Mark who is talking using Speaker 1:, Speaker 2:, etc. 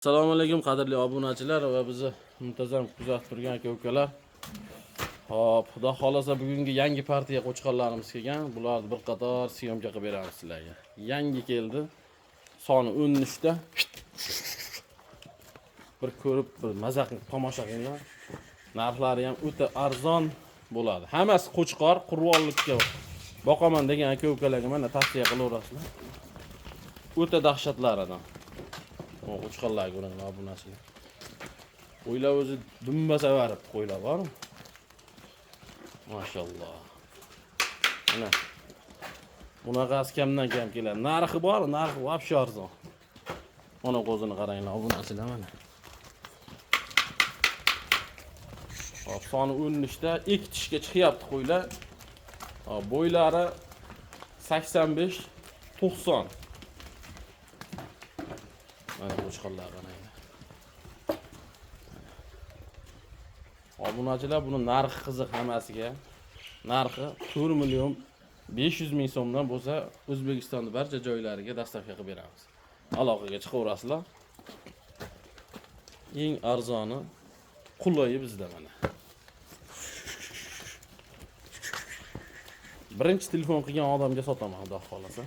Speaker 1: Assalomu alaykum qadrli obunachilar va bizni muntazam kuzatib turgan aka-ukalar. Hop, xudo xolasa bugungi yangi partiya qo'chqonlarimiz kelgan. Bularni bir qator syomka qilib beramiz sizlarga. Yangi keldi. Soni 13 ta. Bir ko'rib, bir maza qilib tomosha qilinglar. Narxlari ham o'ta arzon bo'ladi. Hammasi qo'chqor, qurvollikka boqaman degan aka-ukalarga mana tavsiya qilaverasizlar. O'ta dahshatlaridan. Qo'chqonlarga ularning obunachilar. Qo'ylar o'zi dumbasa varib qo'ylar bormi? Mashalloh. Mana bunaqasi kamdan kam keladi. Narxi bor, narxi vobshe arzon. Mana qo'zini qaranglar obunachilar mana. Hop, soni 13 ta, ikkitishga chiqyapti qo'ylar. Hop, bo'ylari 85 90. Mana qo'chqonlar qaranglar. Obunachilar buni narxi qiziq hammasiga. Narxi 4 million 500 ming so'mdan bo'lsa, O'zbekistonning barcha joylariga dostavka qilib beramiz. Aloqaga chiqaverasizlar. Eng arzoni qulayi bizda mana. Birinchi telefon qilgan odamga sotaman, xudo xolasa.